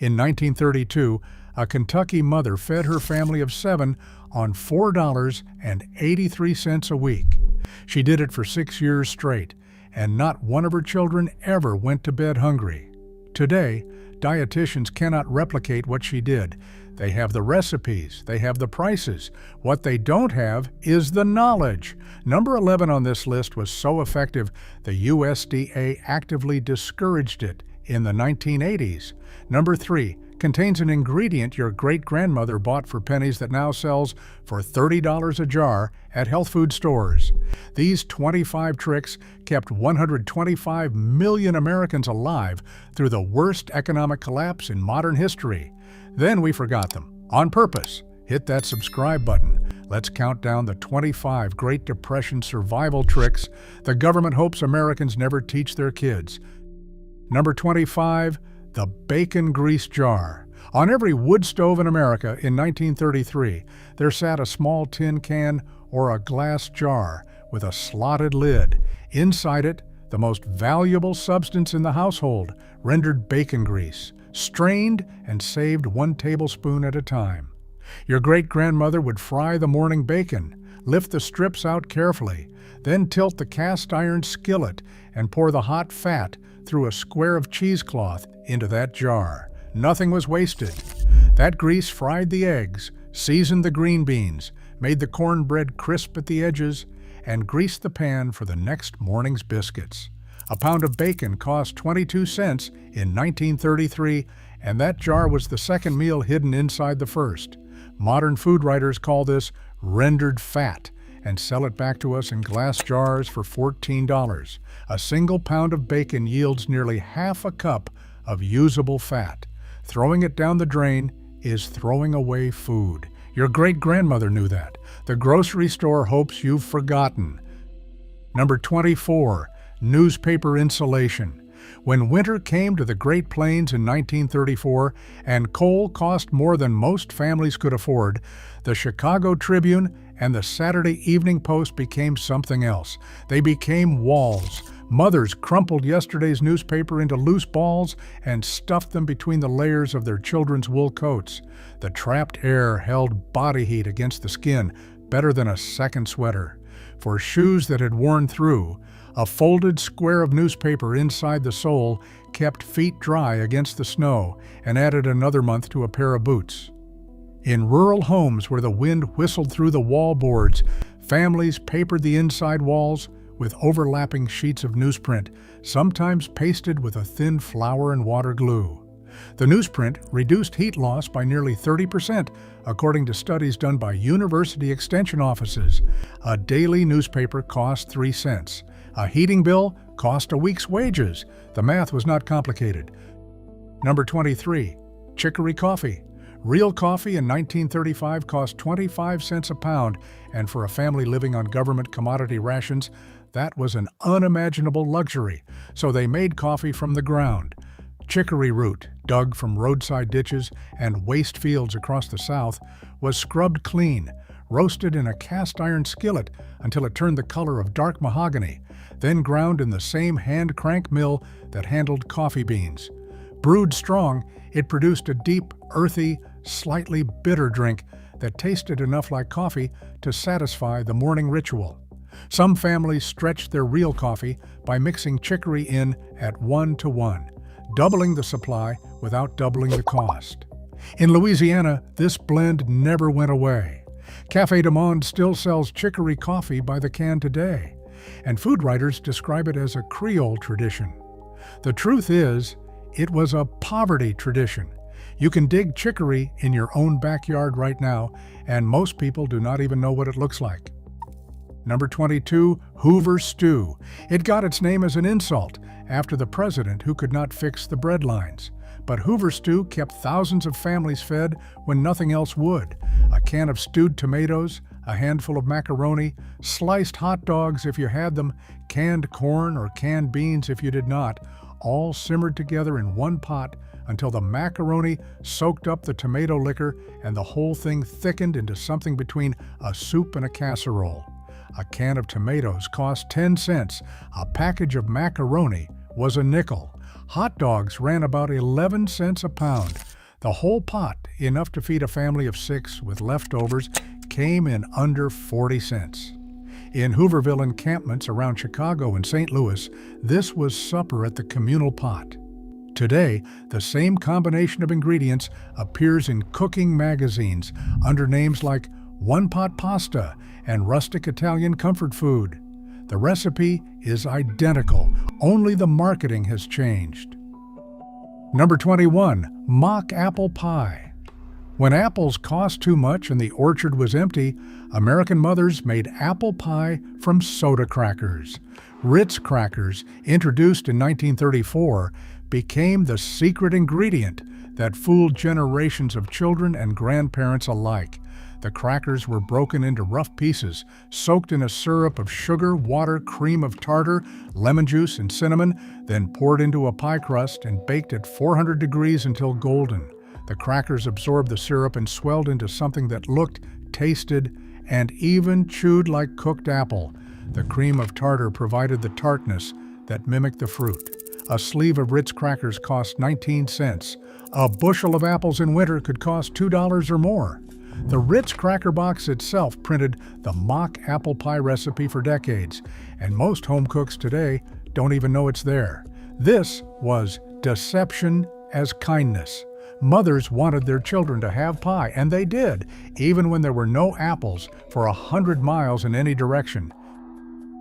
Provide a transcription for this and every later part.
In 1932, a Kentucky mother fed her family of 7 on $4.83 a week. She did it for 6 years straight, and not one of her children ever went to bed hungry. Today, dietitians cannot replicate what she did. They have the recipes, they have the prices. What they don't have is the knowledge. Number 11 on this list was so effective, the USDA actively discouraged it in the 1980s. Number 3 contains an ingredient your great-grandmother bought for pennies that now sells for $30 a jar at health food stores. These 25 tricks kept 125 million Americans alive through the worst economic collapse in modern history. Then we forgot them, on purpose. Hit that subscribe button. Let's count down the 25 Great Depression survival tricks the government hopes Americans never teach their kids. Number 25, the bacon grease jar. On every wood stove in America in 1933, there sat a small tin can or a glass jar with a slotted lid. Inside it, the most valuable substance in the household, rendered bacon grease, strained and saved 1 tablespoon at a time. Your great-grandmother would fry the morning bacon, lift the strips out carefully, then tilt the cast iron skillet and pour the hot fat through a square of cheesecloth into that jar. Nothing was wasted. That grease fried the eggs, seasoned the green beans, made the cornbread crisp at the edges, and greased the pan for the next morning's biscuits. A pound of bacon cost 22 cents in 1933, and that jar was the second meal hidden inside the first. Modern food writers call this rendered fat and sell it back to us in glass jars for $14. A single pound of bacon yields nearly half a cup of usable fat. Throwing it down the drain is throwing away food. Your great-grandmother knew that. The grocery store hopes you've forgotten. Number 24, newspaper insulation. When winter came to the Great Plains in 1934 and coal cost more than most families could afford, the Chicago Tribune and the Saturday Evening Post became something else. They became walls. Mothers crumpled yesterday's newspaper into loose balls and stuffed them between the layers of their children's wool coats. The trapped air held body heat against the skin better than a second sweater. For shoes that had worn through, a folded square of newspaper inside the sole kept feet dry against the snow and added another month to a pair of boots. In rural homes where the wind whistled through the wall boards, families papered the inside walls with overlapping sheets of newsprint, sometimes pasted with a thin flour and water glue. The newsprint reduced heat loss by nearly 30%, according to studies done by university extension offices. A daily newspaper cost 3 cents. A heating bill cost a week's wages. The math was not complicated. Number 23, Chicory Coffee. Real coffee in 1935 cost 25 cents a pound, and for a family living on government commodity rations, that was an unimaginable luxury. So they made coffee from the ground. Chicory root, dug from roadside ditches and waste fields across the South, was scrubbed clean, roasted in a cast iron skillet until it turned the color of dark mahogany, then ground in the same hand crank mill that handled coffee beans. Brewed strong, it produced a deep, earthy, slightly bitter drink that tasted enough like coffee to satisfy the morning ritual. Some families stretched their real coffee by mixing chicory in at 1-to-1, doubling the supply without doubling the cost. In Louisiana, this blend never went away. Café du Monde still sells chicory coffee by the can today, and food writers describe it as a Creole tradition. The truth is, it was a poverty tradition. You can dig chicory in your own backyard right now, and most people do not even know what it looks like. Number 22, Hoover Stew. It got its name as an insult after the president who could not fix the bread lines. But Hoover Stew kept thousands of families fed when nothing else would. A can of stewed tomatoes, a handful of macaroni, sliced hot dogs if you had them, canned corn or canned beans if you did not, all simmered together in one pot until the macaroni soaked up the tomato liquor and the whole thing thickened into something between a soup and a casserole. A can of tomatoes cost 10 cents. A package of macaroni was a nickel. Hot dogs ran about 11 cents a pound. The whole pot, enough to feed a family of 6 with leftovers, came in under 40 cents. In Hooverville encampments around Chicago and St. Louis, this was supper at the communal pot. Today, the same combination of ingredients appears in cooking magazines under names like One Pot Pasta and Rustic Italian Comfort Food. The recipe is identical, only the marketing has changed. Number 21, mock apple pie. When apples cost too much and the orchard was empty, American mothers made apple pie from soda crackers. Ritz crackers, introduced in 1934, became the secret ingredient that fooled generations of children and grandparents alike. The crackers were broken into rough pieces, soaked in a syrup of sugar, water, cream of tartar, lemon juice, and cinnamon, then poured into a pie crust and baked at 400 degrees until golden. The crackers absorbed the syrup and swelled into something that looked, tasted, and even chewed like cooked apple. The cream of tartar provided the tartness that mimicked the fruit. A sleeve of Ritz crackers cost 19 cents. A bushel of apples in winter could cost $2 or more. The Ritz cracker box itself printed the mock apple pie recipe for decades, and most home cooks today don't even know it's there. This was deception as kindness. Mothers wanted their children to have pie, and they did, even when there were no apples for 100 miles in any direction.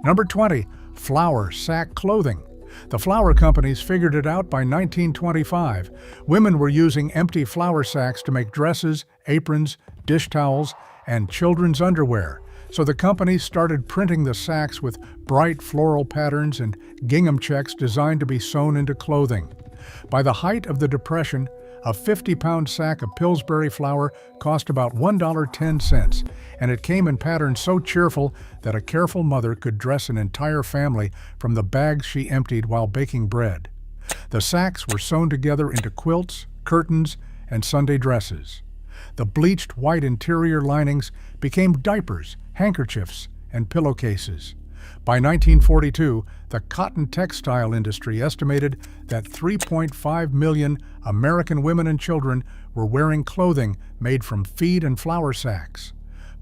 Number 20, flour sack clothing. The flour companies figured it out by 1925. Women were using empty flour sacks to make dresses, aprons, dish towels, and children's underwear. So the companies started printing the sacks with bright floral patterns and gingham checks designed to be sewn into clothing. By the height of the Depression, a 50-pound sack of Pillsbury flour cost about $1.10, and it came in patterns so cheerful that a careful mother could dress an entire family from the bags she emptied while baking bread. The sacks were sewn together into quilts, curtains, and Sunday dresses. The bleached white interior linings became diapers, handkerchiefs, and pillowcases. By 1942, the cotton textile industry estimated that 3.5 million American women and children were wearing clothing made from feed and flour sacks.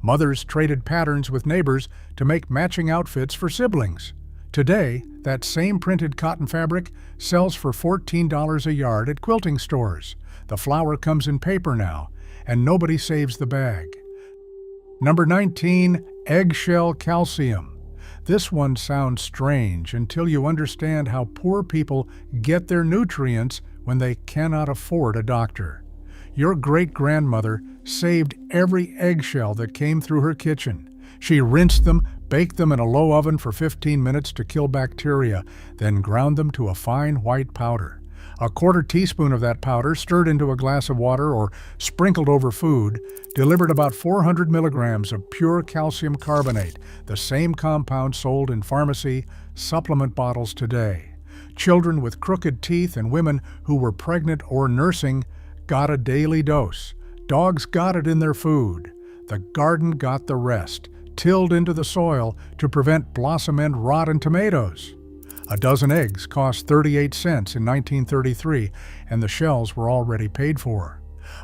Mothers traded patterns with neighbors to make matching outfits for siblings. Today, that same printed cotton fabric sells for $14 a yard at quilting stores. The flour comes in paper now, and nobody saves the bag. Number 19, Eggshell Calcium. This one sounds strange until you understand how poor people get their nutrients when they cannot afford a doctor. Your great-grandmother saved every eggshell that came through her kitchen. She rinsed them, baked them in a low oven for 15 minutes to kill bacteria, then ground them to a fine white powder. A quarter teaspoon of that powder, stirred into a glass of water or sprinkled over food, delivered about 400 milligrams of pure calcium carbonate, the same compound sold in pharmacy supplement bottles today. Children with crooked teeth and women who were pregnant or nursing got a daily dose. Dogs got it in their food. The garden got the rest, tilled into the soil to prevent blossom end rot in tomatoes. A dozen eggs cost 38 cents in 1933, and the shells were already paid for.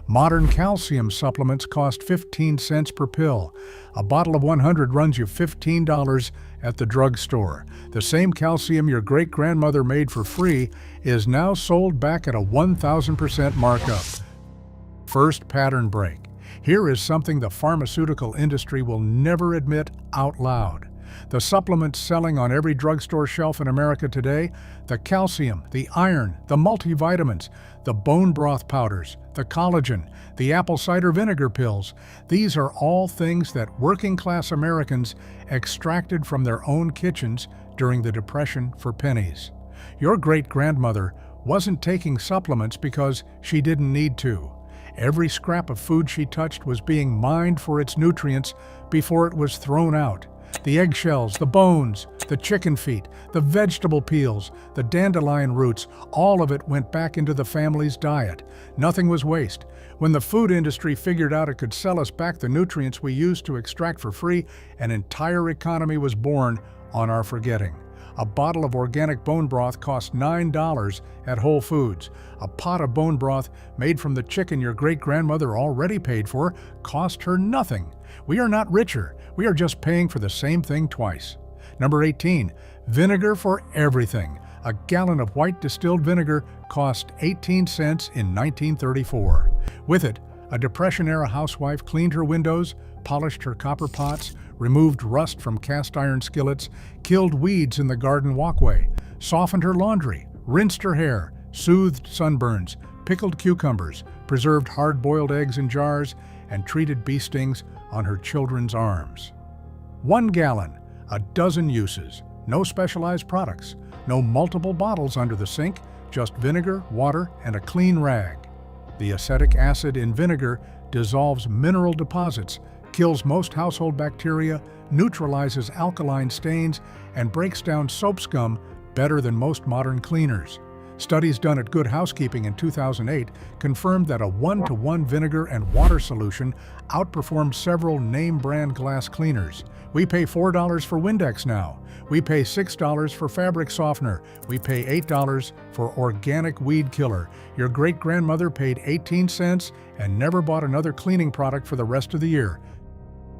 Modern calcium supplements cost 15 cents per pill. A bottle of 100 runs you $15 at the drugstore. The same calcium your great-grandmother made for free is now sold back at a 1,000% markup. First pattern break. Here is something the pharmaceutical industry will never admit out loud. The supplements selling on every drugstore shelf in America today, the calcium, the iron, the multivitamins, the bone broth powders, the collagen, the apple cider vinegar pills, these are all things that working-class Americans extracted from their own kitchens during the Depression for pennies. Your great-grandmother wasn't taking supplements because she didn't need to. Every scrap of food she touched was being mined for its nutrients before it was thrown out. The eggshells, the bones, the chicken feet, the vegetable peels, the dandelion roots, all of it went back into the family's diet. Nothing was waste. When the food industry figured out it could sell us back the nutrients we used to extract for free, an entire economy was born on our forgetting. A bottle of organic bone broth costs $9 at Whole Foods. A pot of bone broth made from the chicken your great-grandmother already paid for cost her nothing. We are not richer. We are just paying for the same thing twice. Number 18. Vinegar for everything. A gallon of white distilled vinegar cost 18 cents in 1934. With it, a Depression-era housewife cleaned her windows, polished her copper pots, removed rust from cast iron skillets, killed weeds in the garden walkway, softened her laundry, rinsed her hair, soothed sunburns, pickled cucumbers, preserved hard-boiled eggs in jars, and treated bee stings on her children's arms. 1 gallon, a dozen uses, no specialized products, no multiple bottles under the sink, just vinegar, water, and a clean rag. The acetic acid in vinegar dissolves mineral deposits, kills most household bacteria, neutralizes alkaline stains, and breaks down soap scum better than most modern cleaners. Studies done at Good Housekeeping in 2008 confirmed that a 1-to-1 vinegar and water solution outperformed several name-brand glass cleaners. We pay $4 for Windex now. We pay $6 for fabric softener. We pay $8 for organic weed killer. Your great-grandmother paid 18 cents and never bought another cleaning product for the rest of the year.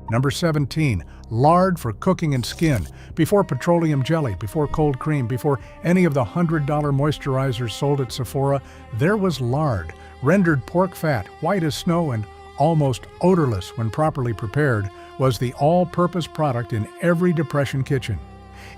Number 17. Lard for cooking and skin. Before petroleum jelly, before cold cream, before any of the $100 moisturizers sold at Sephora, there was lard, rendered pork fat, white as snow and almost odorless when properly prepared, was the all-purpose product in every Depression kitchen.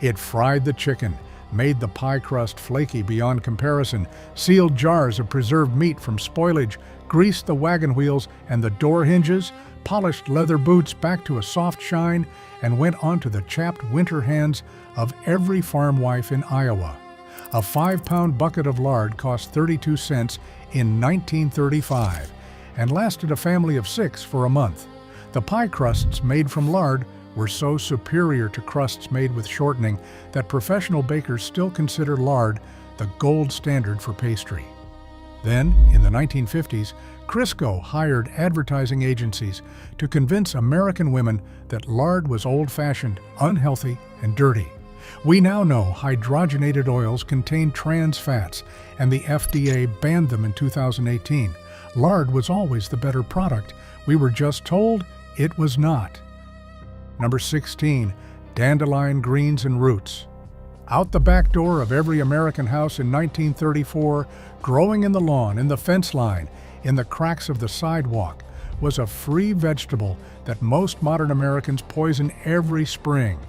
It fried the chicken, made the pie crust flaky beyond comparison, sealed jars of preserved meat from spoilage, greased the wagon wheels and the door hinges, polished leather boots back to a soft shine, and went onto the chapped winter hands of every farm wife in Iowa. A 5-pound bucket of lard cost 32 cents in 1935 and lasted a family of 6 for a month. The pie crusts made from lard were so superior to crusts made with shortening that professional bakers still consider lard the gold standard for pastry. Then, in the 1950s, Crisco hired advertising agencies to convince American women that lard was old-fashioned, unhealthy, and dirty. We now know hydrogenated oils contain trans fats, and the FDA banned them in 2018. Lard was always the better product. We were just told it was not. Number 16. Dandelion greens and roots. Out the back door of every American house in 1934, growing in the lawn, in the fence line, in the cracks of the sidewalk, was a free vegetable that most modern Americans poison every spring.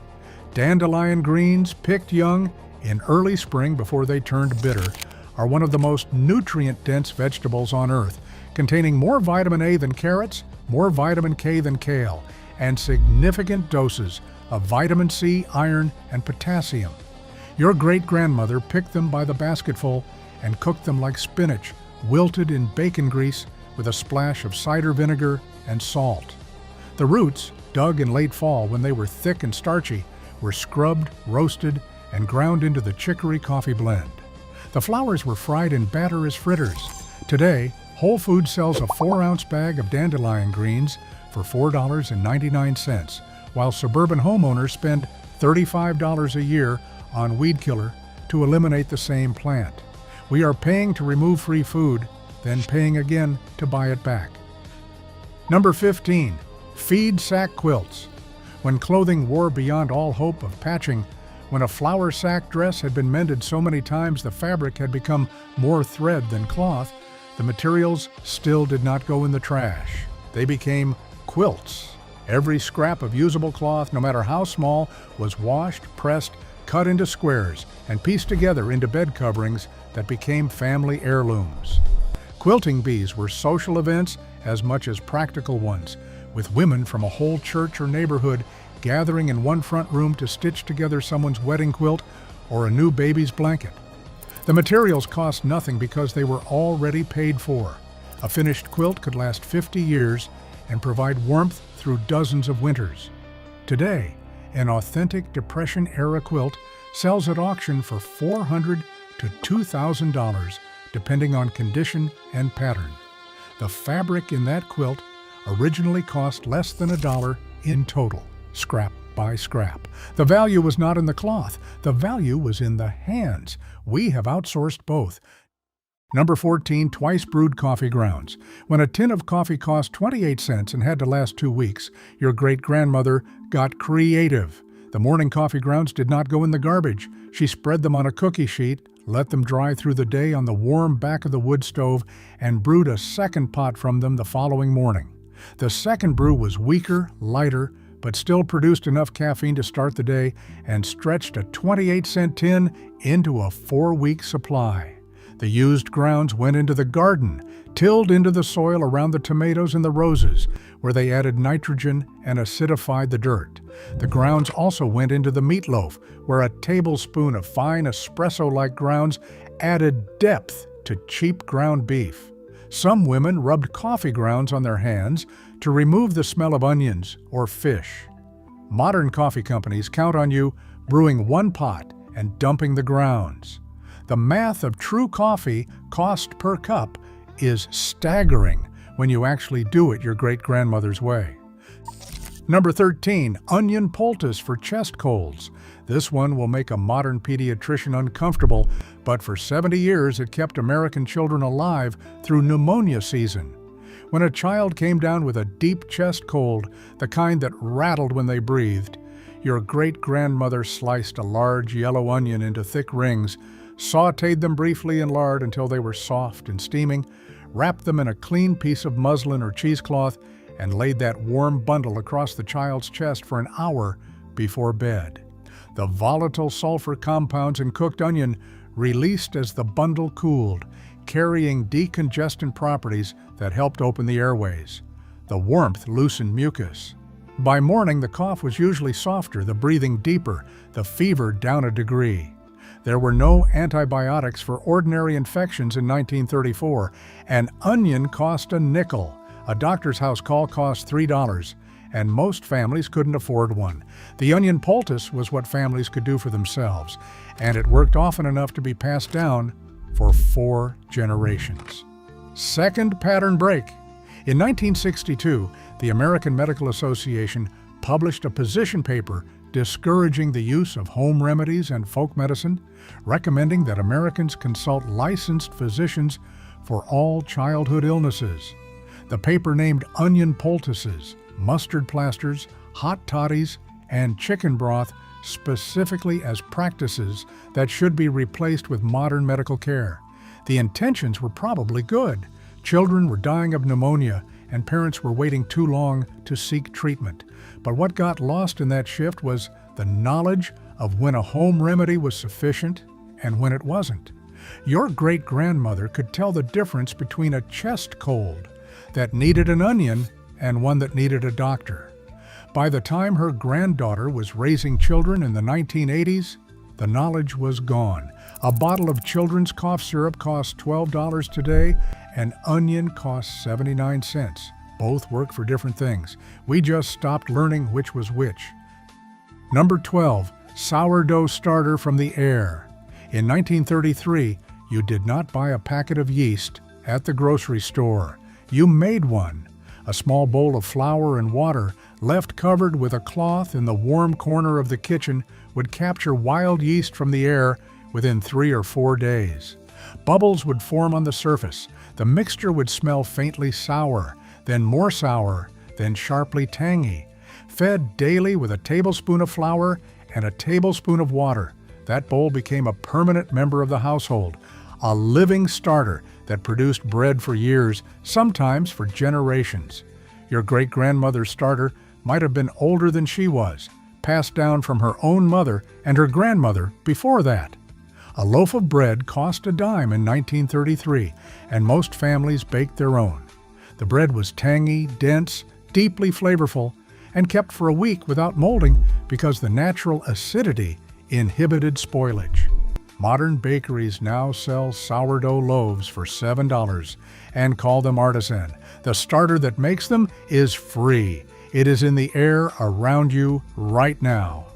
Dandelion greens, picked young, in early spring before they turned bitter, are one of the most nutrient-dense vegetables on earth, containing more vitamin A than carrots, more vitamin K than kale, and significant doses of vitamin C, iron, and potassium. Your great-grandmother picked them by the basketful and cooked them like spinach, wilted in bacon grease with a splash of cider vinegar and salt. The roots, dug in late fall when they were thick and starchy, were scrubbed, roasted, and ground into the Chicory Coffee blend. The flowers were fried in batter as fritters. Today, Whole Foods sells a 4-ounce bag of dandelion greens for $4.99, while suburban homeowners spend $35 a year on weed killer to eliminate the same plant. We are paying to remove free food, then paying again to buy it back. Number 15. Feed sack quilts. When clothing wore beyond all hope of patching, when a flour sack dress had been mended so many times the fabric had become more thread than cloth, the materials still did not go in the trash. They became quilts. Every scrap of usable cloth, no matter how small, was washed, pressed, cut into squares, and pieced together into bed coverings that became family heirlooms. Quilting bees were social events as much as practical ones, with women from a whole church or neighborhood gathering in one front room to stitch together someone's wedding quilt or a new baby's blanket. The materials cost nothing because they were already paid for. A finished quilt could last 50 years and provide warmth through dozens of winters. Today, an authentic Depression-era quilt sells at auction for $400 to $2,000, depending on condition and pattern. The fabric in that quilt originally cost less than $1 in total scrap. buy scrap. The value was not in the cloth. The value was in the hands. We have outsourced both. Number 14, Twice-Brewed coffee grounds. When a tin of coffee cost 28 cents and had to last 2 weeks, your great-grandmother got creative. The morning coffee grounds did not go in the garbage. She spread them on a cookie sheet, let them dry through the day on the warm back of the wood stove, and brewed a second pot from them the following morning. The second brew was weaker, lighter, but still produced enough caffeine to start the day and stretched a 28-cent tin into a 4-week supply. The used grounds went into the garden, tilled into the soil around the tomatoes and the roses, where they added nitrogen and acidified the dirt. The grounds also went into the meatloaf, where a tablespoon of fine espresso-like grounds added depth to cheap ground beef. Some women rubbed coffee grounds on their hands to remove the smell of onions or fish. Modern coffee companies count on you brewing 1 pot and dumping the grounds. The math of true coffee, cost per cup, is staggering when you actually do it your great-grandmother's way. Number 13, onion poultice for chest colds. This one will make a modern pediatrician uncomfortable, but for 70 years it kept American children alive through pneumonia season. When a child came down with a deep chest cold, the kind that rattled when they breathed, your great-grandmother sliced a large yellow onion into thick rings, sautéed them briefly in lard until they were soft and steaming, wrapped them in a clean piece of muslin or cheesecloth, and laid that warm bundle across the child's chest for an hour before bed. The volatile sulfur compounds in cooked onion released as the bundle cooled, carrying decongestant properties that helped open the airways. The warmth loosened mucus. By morning, the cough was usually softer, the breathing deeper, the fever down a degree. There were no antibiotics for ordinary infections in 1934. An onion cost a nickel. A doctor's house call cost $3, and most families couldn't afford one. The onion poultice was what families could do for themselves, and it worked often enough to be passed down for 4 generations. Second pattern break. In 1962, the American Medical Association published a position paper discouraging the use of home remedies and folk medicine, recommending that Americans consult licensed physicians for all childhood illnesses. The paper named onion poultices, mustard plasters, hot toddies, and chicken broth specifically as practices that should be replaced with modern medical care. The intentions were probably good. Children were dying of pneumonia, and parents were waiting too long to seek treatment. But what got lost in that shift was the knowledge of when a home remedy was sufficient and when it wasn't. Your great-grandmother could tell the difference between a chest cold that needed an onion and one that needed a doctor. By the time her granddaughter was raising children in the 1980s, the knowledge was gone. A bottle of children's cough syrup costs $12 today, and onion costs 79 cents. Both work for different things. We just stopped learning which was which. Number 12, sourdough starter from the air. In 1933, you did not buy a packet of yeast at the grocery store. You made one. A small bowl of flour and water, left covered with a cloth in the warm corner of the kitchen, would capture wild yeast from the air within 3 or 4 days. Bubbles would form on the surface. The mixture would smell faintly sour, then more sour, then sharply tangy. Fed daily with a tablespoon of flour and a tablespoon of water, that bowl became a permanent member of the household, a living starter that produced bread for years, sometimes for generations. Your great-grandmother's starter might have been older than she was, passed down from her own mother and her grandmother before that. A loaf of bread cost a dime in 1933, and most families baked their own. The bread was tangy, dense, deeply flavorful, and kept for a week without molding because the natural acidity inhibited spoilage. Modern bakeries now sell sourdough loaves for $7 and call them artisan. The starter that makes them is free. It is in the air around you right now.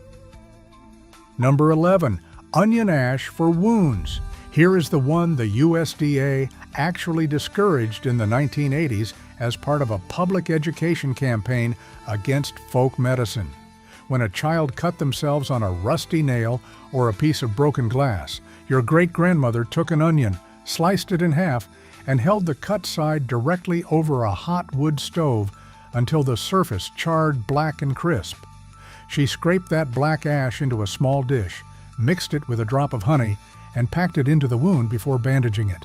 Number 11, onion ash for wounds. Here is the one the USDA actually discouraged in the 1980s as part of a public education campaign against folk medicine. when a child cut themselves on a rusty nail or a piece of broken glass, your great-grandmother took an onion, sliced it in half, and held the cut side directly over a hot wood stove until the surface charred black and crisp. She scraped that black ash into a small dish, mixed it with a drop of honey, and packed it into the wound before bandaging it.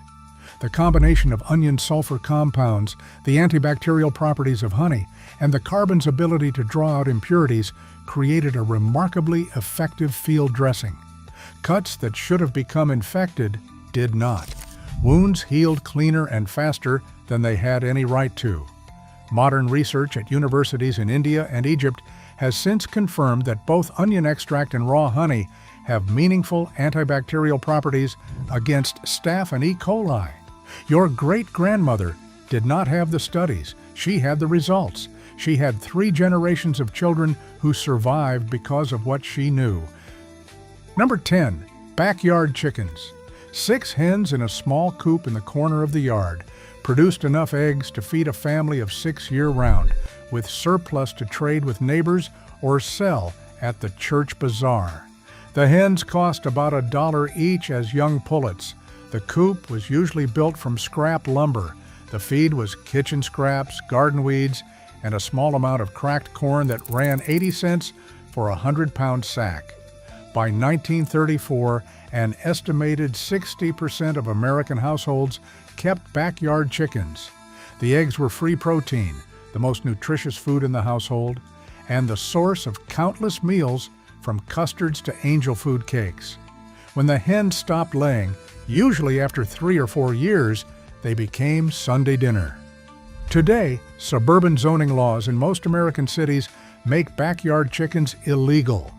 The combination of onion sulfur compounds, the antibacterial properties of honey, and the carbon's ability to draw out impurities created a remarkably effective field dressing. Cuts that should have become infected did not. Wounds healed cleaner and faster than they had any right to. Modern research at universities in India and Egypt has since confirmed that both onion extract and raw honey have meaningful antibacterial properties against staph and E. coli. Your great-grandmother did not have the studies, she had the results. She had 3 generations of children who survived because of what she knew. Number 10. Backyard chickens. 6 hens in a small coop in the corner of the yard produced enough eggs to feed a family of 6 year-round, with surplus to trade with neighbors or sell at the church bazaar. The hens cost about $1 each as young pullets. The coop was usually built from scrap lumber. The feed was kitchen scraps, garden weeds, and a small amount of cracked corn that ran 80 cents for a 100-pound sack. By 1934, an estimated 60% of American households kept backyard chickens. The eggs were free protein, the most nutritious food in the household, and the source of countless meals from custards to angel food cakes. When the hens stopped laying, usually after 3 or 4 years, they became Sunday dinner. Today, suburban zoning laws in most American cities make backyard chickens illegal.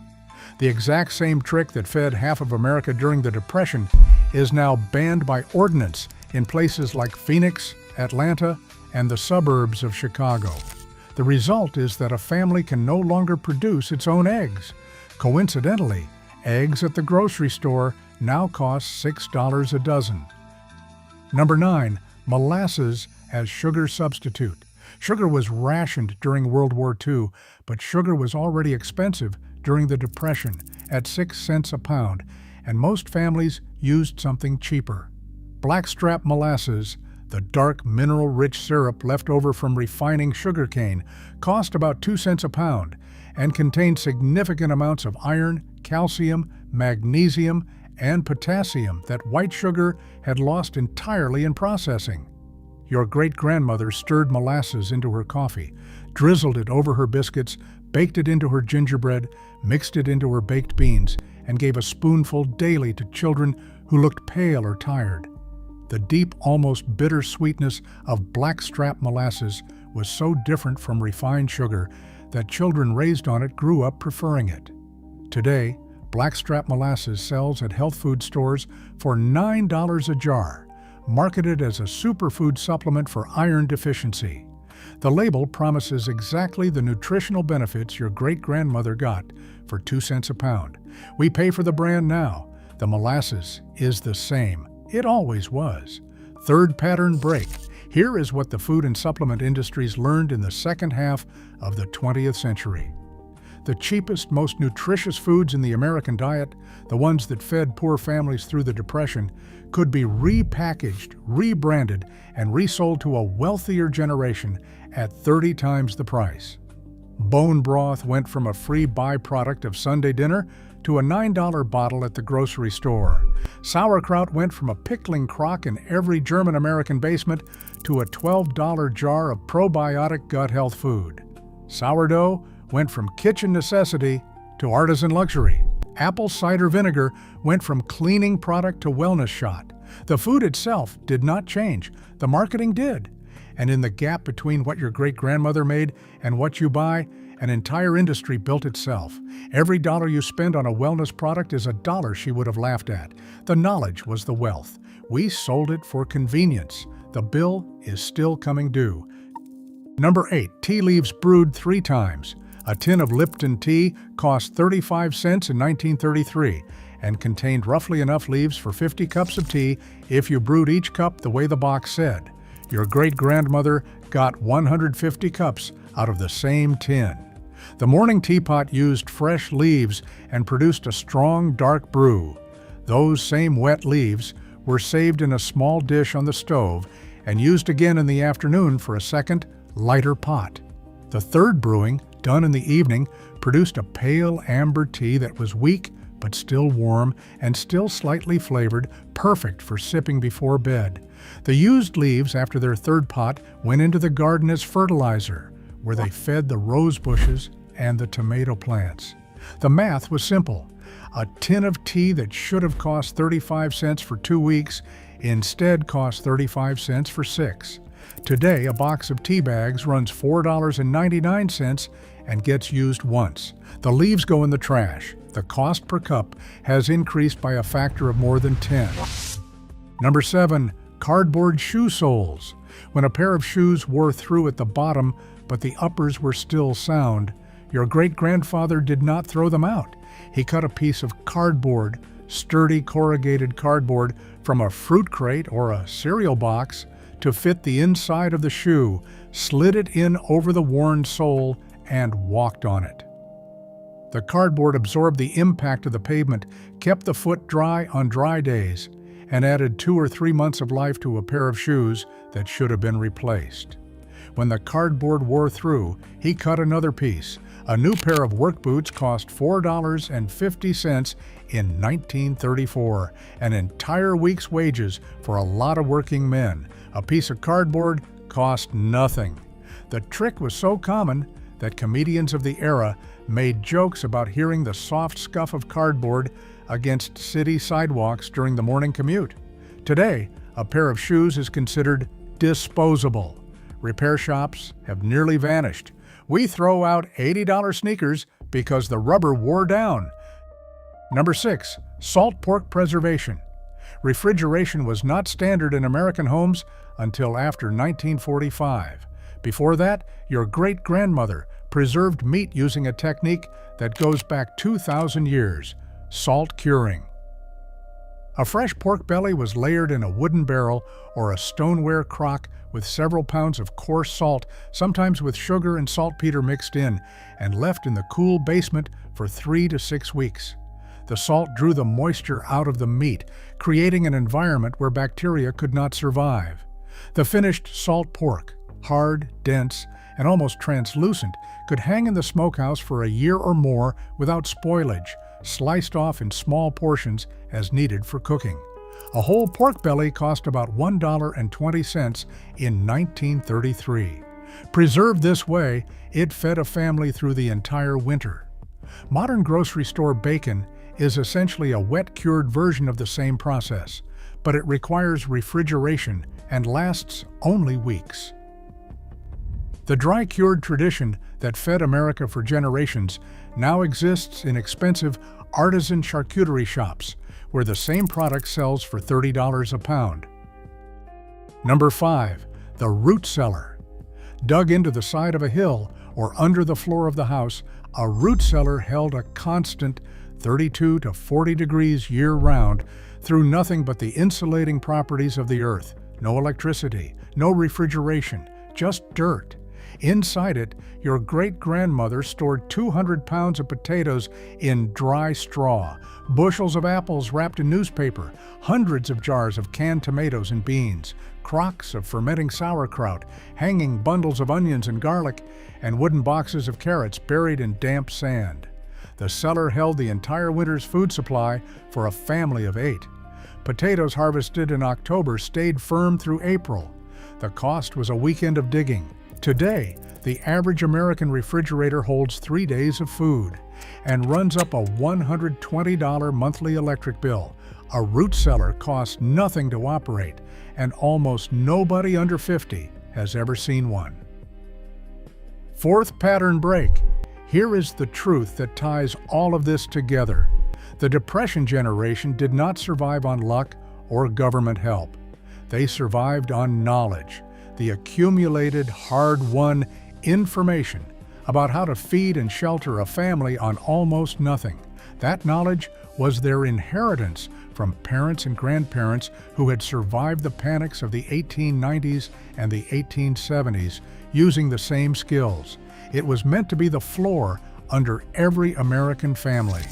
The exact same trick that fed half of America during the Depression is now banned by ordinance in places like Phoenix, Atlanta, and the suburbs of Chicago. The result is that a family can no longer produce its own eggs. Coincidentally, eggs at the grocery store now cost $6 a dozen. Number 9. Molasses as sugar substitute. Sugar was rationed during World War II, but sugar was already expensive during the Depression at 6 cents a pound, and most families used something cheaper. Blackstrap molasses, the dark mineral-rich syrup left over from refining sugarcane, cost about 2 cents a pound and contained significant amounts of iron, calcium, magnesium, and potassium that white sugar had lost entirely in processing. Your great-grandmother stirred molasses into her coffee, drizzled it over her biscuits, baked it into her gingerbread, mixed it into her baked beans, and gave a spoonful daily to children who looked pale or tired. The deep, almost bitter sweetness of blackstrap molasses was so different from refined sugar that children raised on it grew up preferring it. Today, blackstrap molasses sells at health food stores for $9 a jar, marketed as a superfood supplement for iron deficiency. The label promises exactly the nutritional benefits your great-grandmother got for 2 cents a pound. We pay for the brand now. The molasses is the same. It always was. Third pattern break. Here is what the food and supplement industries learned in the second half of the 20th century. The cheapest, most nutritious foods in the American diet, the ones that fed poor families through the Depression, could be repackaged, rebranded, and resold to a wealthier generation at 30 times the price. Bone broth went from a free byproduct of Sunday dinner to a $9 bottle at the grocery store. Sauerkraut went from a pickling crock in every German-American basement to a $12 jar of probiotic gut health food. Sourdough went from kitchen necessity to artisan luxury. Apple cider vinegar went from cleaning product to wellness shot. The food itself did not change. The marketing did. And in the gap between what your great-grandmother made and what you buy, an entire industry built itself. Every dollar you spend on a wellness product is a dollar she would have laughed at. The knowledge was the wealth. We sold it for convenience. The bill is still coming due. Number 8. Tea leaves brewed 3 times. A tin of Lipton tea cost 35 cents in 1933 and contained roughly enough leaves for 50 cups of tea if you brewed each cup the way the box said. Your great-grandmother got 150 cups out of the same tin. The morning teapot used fresh leaves and produced a strong, dark brew. Those same wet leaves were saved in a small dish on the stove and used again in the afternoon for a second, lighter pot. The third brewing, done in the evening, produced a pale amber tea that was weak but still warm and still slightly flavored, perfect for sipping before bed. The used leaves after their third pot went into the garden as fertilizer, where they fed the rose bushes and the tomato plants. The math was simple. A tin of tea that should have cost 35 cents for 2 weeks instead cost 35 cents for 6. Today, a box of tea bags runs $4.99 and gets used once. The leaves go in the trash. The cost per cup has increased by a factor of more than 10. Number 7. Cardboard shoe soles. When a pair of shoes wore through at the bottom, but the uppers were still sound, your great-grandfather did not throw them out. He cut a piece of cardboard, sturdy corrugated cardboard, from a fruit crate or a cereal box to fit the inside of the shoe, slid it in over the worn sole, and walked on it. The cardboard absorbed the impact of the pavement, kept the foot dry on dry days, and added 2 or 3 months of life to a pair of shoes that should have been replaced. When the cardboard wore through, he cut another piece. A new pair of work boots cost $4.50 in 1934, an entire week's wages for a lot of working men. A piece of cardboard cost nothing. The trick was so common that comedians of the era made jokes about hearing the soft scuff of cardboard against city sidewalks during the morning commute. Today, a pair of shoes is considered disposable. Repair shops have nearly vanished. We throw out $80 sneakers because the rubber wore down. Number 6. Salt pork preservation. Refrigeration was not standard in American homes until after 1945. Before that, your great-grandmother preserved meat using a technique that goes back 2,000 years, salt curing. A fresh pork belly was layered in a wooden barrel or a stoneware crock with several pounds of coarse salt, sometimes with sugar and saltpeter mixed in, and left in the cool basement for 3 to 6 weeks. The salt drew the moisture out of the meat, creating an environment where bacteria could not survive. The finished salt pork, hard, dense, and almost translucent, could hang in the smokehouse for a year or more without spoilage, sliced off in small portions as needed for cooking. A whole pork belly cost about $1.20 in 1933. Preserved this way, it fed a family through the entire winter. Modern grocery store bacon is essentially a wet-cured version of the same process, but it requires refrigeration and lasts only weeks. The dry-cured tradition that fed America for generations now exists in expensive artisan charcuterie shops, where the same product sells for $30 a pound. Number 5. The root cellar. Dug into the side of a hill or under the floor of the house, a root cellar held a constant 32 to 40 degrees year-round through nothing but the insulating properties of the earth. No electricity, no refrigeration, just dirt. Inside it, your great-grandmother stored 200 pounds of potatoes in dry straw, bushels of apples wrapped in newspaper, hundreds of jars of canned tomatoes and beans, crocks of fermenting sauerkraut, hanging bundles of onions and garlic, and wooden boxes of carrots buried in damp sand. The cellar held the entire winter's food supply for a family of 8. Potatoes harvested in October stayed firm through April. The cost was a weekend of digging. Today, the average American refrigerator holds 3 days of food and runs up a $120 monthly electric bill. A root cellar costs nothing to operate, and almost nobody under 50 has ever seen one. 4th pattern break. Here is the truth that ties all of this together. The Depression generation did not survive on luck or government help. They survived on knowledge, the accumulated, hard-won information about how to feed and shelter a family on almost nothing. That knowledge was their inheritance from parents and grandparents who had survived the panics of the 1890s and the 1870s using the same skills. It was meant to be the floor under every American family.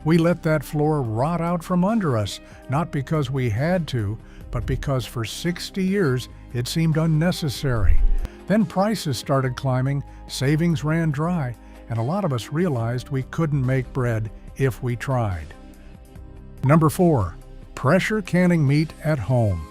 We let that floor rot out from under us, not because we had to, but because for 60 years it seemed unnecessary. Then prices started climbing, savings ran dry, and a lot of us realized we couldn't make bread if we tried. Number 4, pressure canning meat at home.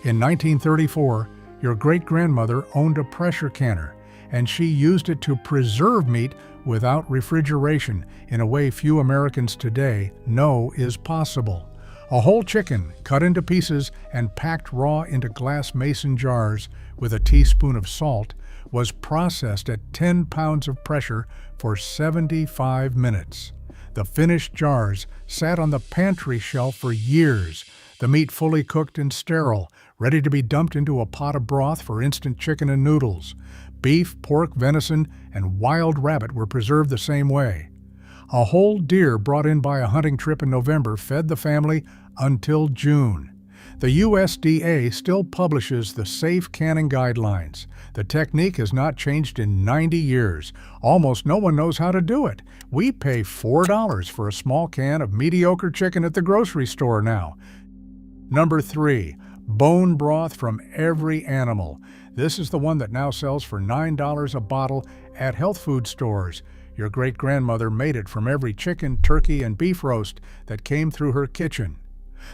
In 1934, your great-grandmother owned a pressure canner, and she used it to preserve meat without refrigeration in a way few Americans today know is possible. A whole chicken cut into pieces and packed raw into glass mason jars with a teaspoon of salt was processed at 10 pounds of pressure for 75 minutes. The finished jars sat on the pantry shelf for years, the meat fully cooked and sterile, ready to be dumped into a pot of broth for instant chicken and noodles. Beef, pork, venison, and wild rabbit were preserved the same way. A whole deer brought in by a hunting trip in November fed the family until June. The USDA still publishes the safe canning guidelines. The technique has not changed in 90 years. Almost no one knows how to do it. We pay $4 for a small can of mediocre chicken at the grocery store now. Number 3, bone broth from every animal. This is the one that now sells for $9 a bottle at health food stores. Your great-grandmother made it from every chicken, turkey, and beef roast that came through her kitchen.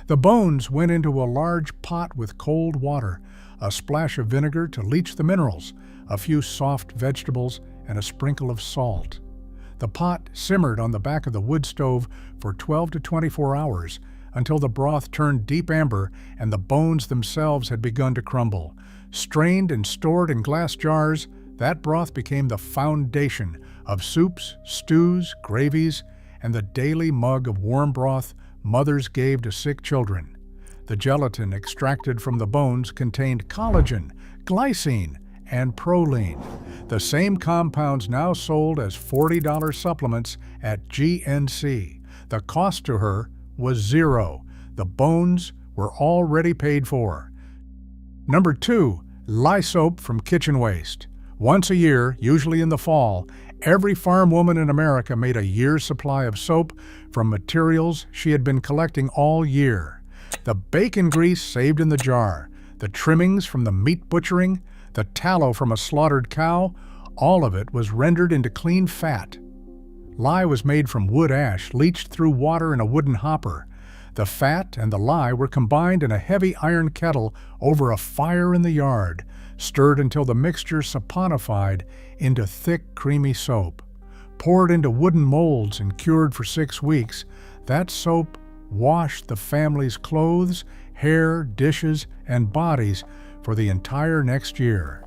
The bones went into a large pot with cold water, a splash of vinegar to leach the minerals, a few soft vegetables, and a sprinkle of salt. The pot simmered on the back of the wood stove for 12 to 24 hours until the broth turned deep amber and the bones themselves had begun to crumble. Strained and stored in glass jars, that broth became the foundation of soups, stews, gravies, and the daily mug of warm broth mothers gave to sick children. The gelatin extracted from the bones contained collagen, glycine, and proline, the same compounds now sold as $40 supplements at GNC. The cost to her was zero. The bones were already paid for. Number 2, lye soap from kitchen waste. Once a year, usually in the fall, every farm woman in America made a year's supply of soap from materials she had been collecting all year. The bacon grease saved in the jar, the trimmings from the meat butchering, the tallow from a slaughtered cow, all of it was rendered into clean fat. Lye was made from wood ash leached through water in a wooden hopper. The fat and the lye were combined in a heavy iron kettle over a fire in the yard, stirred until the mixture saponified into thick, creamy soap. Poured into wooden molds and cured for 6 weeks, that soap washed the family's clothes, hair, dishes, and bodies for the entire next year.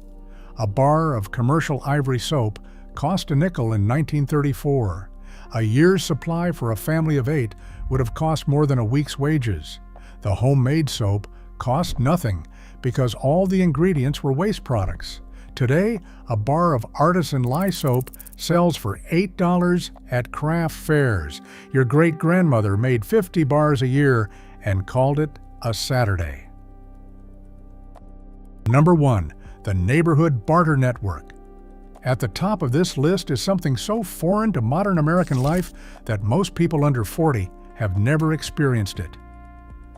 A bar of commercial ivory soap cost a nickel in 1934. A year's supply for a family of 8 would have cost more than a week's wages. The homemade soap cost nothing because all the ingredients were waste products. Today, a bar of artisan lye soap sells for $8 at craft fairs. Your great-grandmother made 50 bars a year and called it a Saturday. Number 1, the Neighborhood Barter Network. At the top of this list is something so foreign to modern American life that most people under 40 have never experienced it.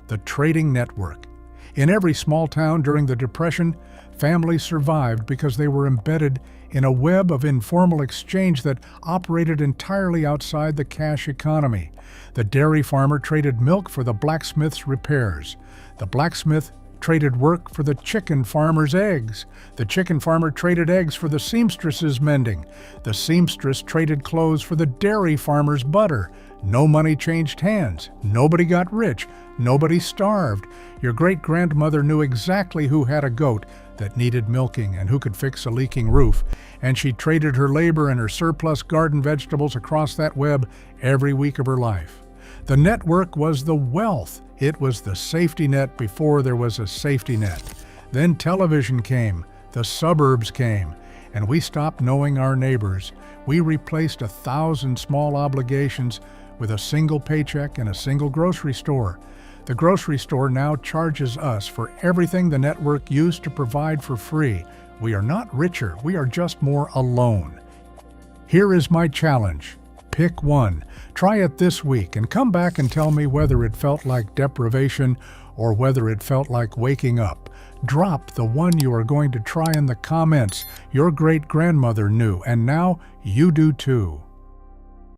The trading network. In every small town during the Depression, families survived because they were embedded in a web of informal exchange that operated entirely outside the cash economy. The dairy farmer traded milk for the blacksmith's repairs. The blacksmith traded work for the chicken farmer's eggs. The chicken farmer traded eggs for the seamstress's mending. The seamstress traded clothes for the dairy farmer's butter. No money changed hands. Nobody got rich. Nobody starved. Your great-grandmother knew exactly who had a goat that needed milking and who could fix a leaking roof, and she traded her labor and her surplus garden vegetables across that web every week of her life. The network was the wealth. It was the safety net before there was a safety net. Then television came, the suburbs came, and we stopped knowing our neighbors. We replaced 1,000 small obligations with a single paycheck and a single grocery store. The grocery store now charges us for everything the network used to provide for free. We are not richer, we are just more alone. Here is my challenge. Pick one. Try it this week and come back and tell me whether it felt like deprivation or whether it felt like waking up. Drop the one you are going to try in the comments. Your great-grandmother knew, and now you do too.